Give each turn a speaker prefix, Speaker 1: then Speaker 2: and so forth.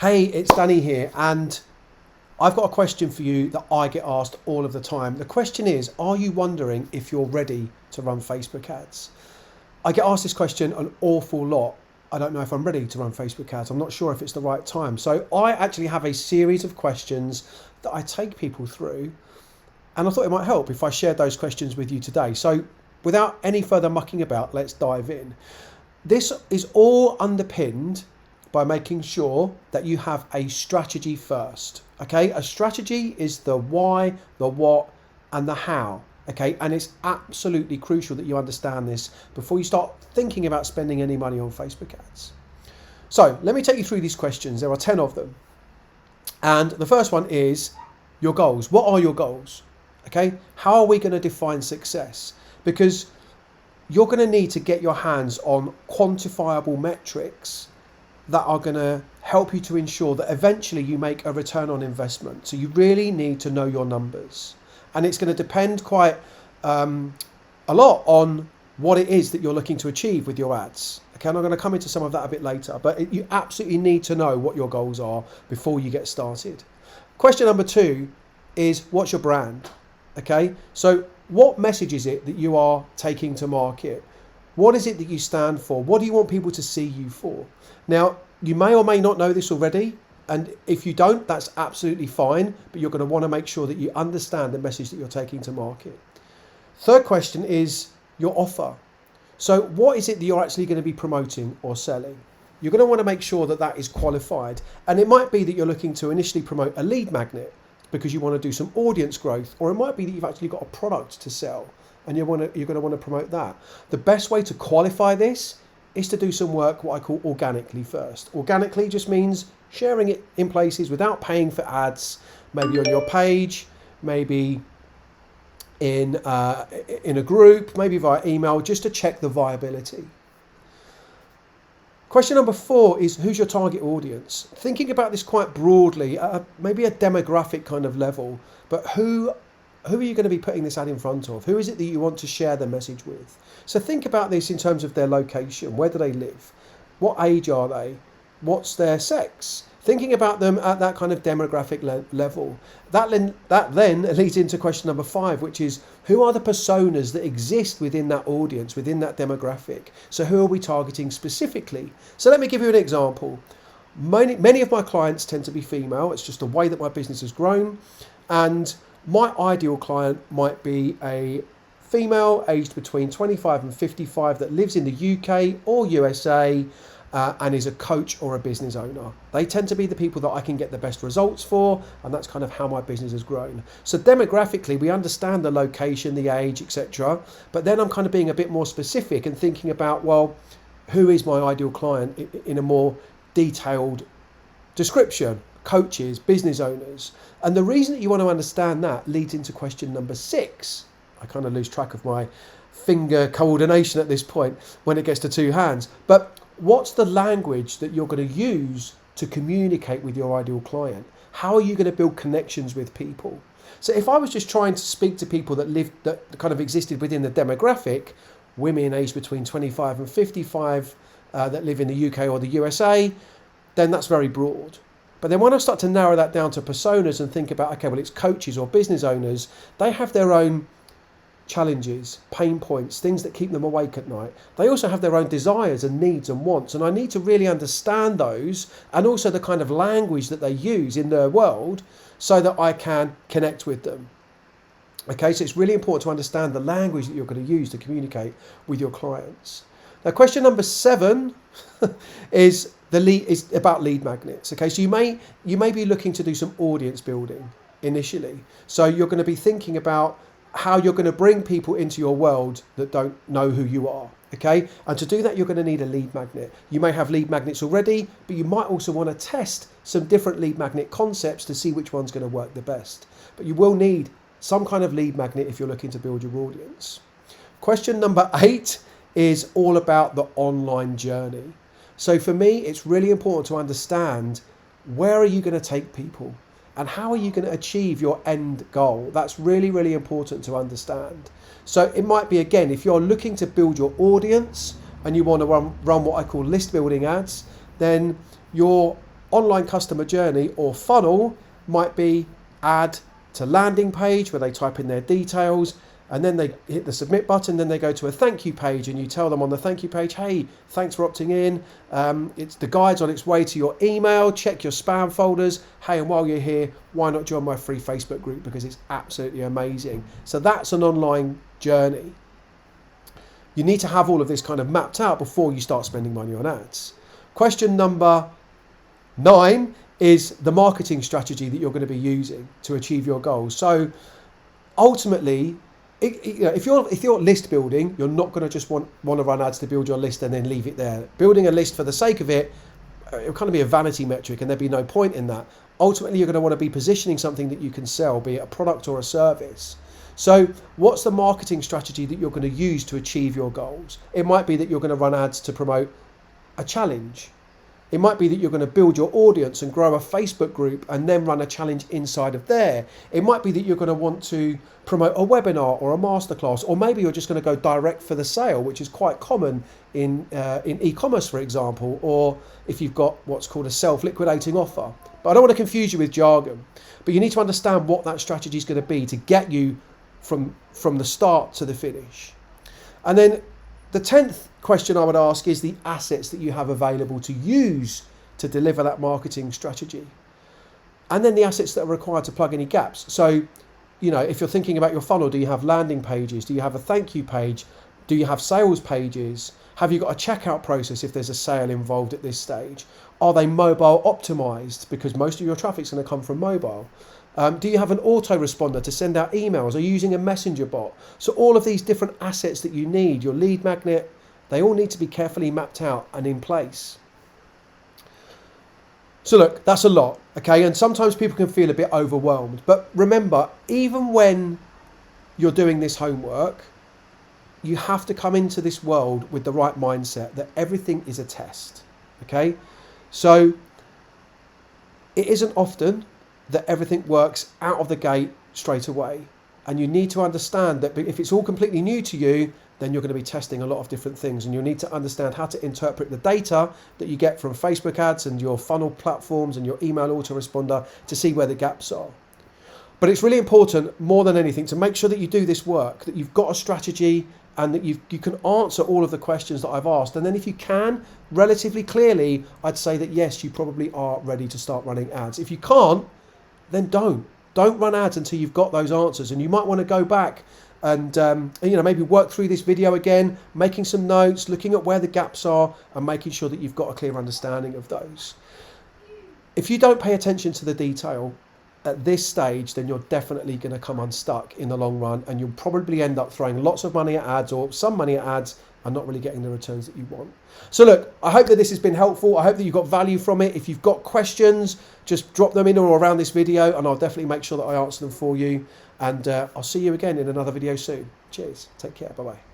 Speaker 1: Hey, it's Danny here, and I've got a question for you that I get asked all of the time. The question is, are you wondering if you're ready to run Facebook ads? I get asked this question an awful lot. I don't know if I'm ready to run Facebook ads. I'm not sure if it's the right time. So I actually have a series of questions that I take people through, and I thought it might help if I shared those questions with you today. So without any further mucking about, let's dive in. This is all underpinned by making sure that you have a strategy first. Okay, a strategy is the why, the what, and the how. Okay, and it's absolutely crucial that you understand this before you start thinking about spending any money on Facebook ads. So let me take you through these questions. There are 10 of them. And the first one is your goals. What are your goals? Okay, how are we going to define success? Because you're going to need to get your hands on quantifiable metrics that are going to help you to ensure that eventually you make a return on investment. So you really need to know your numbers. And it's going to depend quite a lot on what it is that you're looking to achieve with your ads. Okay, and I'm going to come into some of that a bit later, but you absolutely need to know what your goals are before you get started. Question number 2 is, what's your brand? Okay, so what message is it that you are taking to market? What is it that you stand for? What do you want people to see you for? Now, you may or may not know this already, and if you don't, that's absolutely fine, but you're going to want to make sure that you understand the message that you're taking to market. Third question is your offer. So what is it that you're actually going to be promoting or selling? You're going to want to make sure that that is qualified, and it might be that you're looking to initially promote a lead magnet because you want to do some audience growth, or it might be that you've actually got a product to sell and you're going to want to promote that. The best way to qualify this is to do some work, what I call organically first. Organically just means sharing it in places without paying for ads, maybe on your page, maybe in a group, maybe via email, just to check the viability. Question number 4 is, who's your target audience? Thinking about this quite broadly, maybe a demographic kind of level, but who are you going to be putting this ad in front of? Who is it that you want to share the message with? So think about this in terms of their location. Where do they live? What age are they? What's their sex? Thinking about them at that kind of demographic level. That then leads into question number 5, which is, who are the personas that exist within that audience, within that demographic? So who are we targeting specifically? So let me give you an example. Many of my clients tend to be female. It's just the way that my business has grown. And my ideal client might be a female aged between 25 and 55 that lives in the UK or USA and is a coach or a business owner. They tend to be the people that I can get the best results for, and that's kind of how my business has grown. So demographically, we understand the location, the age, etc. But then I'm kind of being a bit more specific and thinking about, well, who is my ideal client in a more detailed description? Coaches, business owners. And the reason that you want to understand that leads into question number 6. I kind of lose track of my finger coordination at this point when it gets to 2 hands. But what's the language that you're going to use to communicate with your ideal client? How are you going to build connections with people? So if I was just trying to speak to people that kind of existed within the demographic, women aged between 25 and 55 that live in the UK or the USA, then that's very broad. But then when I start to narrow that down to personas and think about, okay, well, it's coaches or business owners, they have their own challenges, pain points, things that keep them awake at night. They also have their own desires and needs and wants. And I need to really understand those, and also the kind of language that they use in their world, so that I can connect with them. Okay, so it's really important to understand the language that you're going to use to communicate with your clients. Now, question number 7 is about lead magnets. Okay, so you may be looking to do some audience building initially. So you're going to be thinking about how you're going to bring people into your world that don't know who you are. Okay, and to do that, you're going to need a lead magnet. You may have lead magnets already, but you might also want to test some different lead magnet concepts to see which one's going to work the best. But you will need some kind of lead magnet if you're looking to build your audience. Question number 8 is all about the online journey. So for me, it's really important to understand, where are you going to take people and how are you going to achieve your end goal? That's really, really important to understand. So it might be, again, if you're looking to build your audience and you want to run what I call list building ads, then your online customer journey or funnel might be add to landing page where they type in their details, and then they hit the submit button, then they go to a thank you page, and you tell them on the thank you page, hey, thanks for opting in. It's the guide's on its way to your email. Check your spam folders. Hey, and while you're here, why not join my free Facebook group, because it's absolutely amazing. So that's an online journey. You need to have all of this kind of mapped out before you start spending money on ads. Question number 9 is the marketing strategy that you're going to be using to achieve your goals. So ultimately, if you're list building, you're not going to just want to run ads to build your list and then leave it there. Building a list for the sake of it, it'll kind of be a vanity metric, and there'd be no point in that. Ultimately, you're going to want to be positioning something that you can sell, be it a product or a service. So what's the marketing strategy that you're going to use to achieve your goals? It might be that you're going to run ads to promote a challenge. It might be that you're going to build your audience and grow a Facebook group and then run a challenge inside of there. It might be that you're going to want to promote a webinar or a masterclass, or maybe you're just going to go direct for the sale, which is quite common in e-commerce, for example, or if you've got what's called a self-liquidating offer. But I don't want to confuse you with jargon, but you need to understand what that strategy is going to be to get you from the start to the finish. And then the 10th question I would ask is the assets that you have available to use to deliver that marketing strategy. And then the assets that are required to plug any gaps. So, if you're thinking about your funnel, do you have landing pages? Do you have a thank you page? Do you have sales pages? Have you got a checkout process if there's a sale involved at this stage? Are they mobile optimized? Because most of your traffic's going to come from mobile. Do you have an autoresponder to send out emails? Are you using a messenger bot? So all of these different assets that you need, your lead magnet, they all need to be carefully mapped out and in place. So look, that's a lot, okay? And sometimes people can feel a bit overwhelmed. But remember, even when you're doing this homework, you have to come into this world with the right mindset that everything is a test, okay? So it isn't often that everything works out of the gate straight away. And you need to understand that if it's all completely new to you, then you're going to be testing a lot of different things, and you'll need to understand how to interpret the data that you get from Facebook ads and your funnel platforms and your email autoresponder to see where the gaps are. But it's really important, more than anything, to make sure that you do this work, that you've got a strategy and that you can answer all of the questions that I've asked. And then if you can, relatively clearly, I'd say that yes, you probably are ready to start running ads. If you can't, then don't run ads until you've got those answers. And you might want to go back and maybe work through this video again, making some notes, looking at where the gaps are, and making sure that you've got a clear understanding of those. If you don't pay attention to the detail at this stage, then you're definitely going to come unstuck in the long run, and you'll probably end up throwing lots of money at ads, or some money at ads, and not really getting the returns that you want. So look, I hope that this has been helpful. I hope that you got value from it. If you've got questions, just drop them in or around this video, and I'll definitely make sure that I answer them for you. And I'll see you again in another video soon. Cheers. Take care. Bye-bye.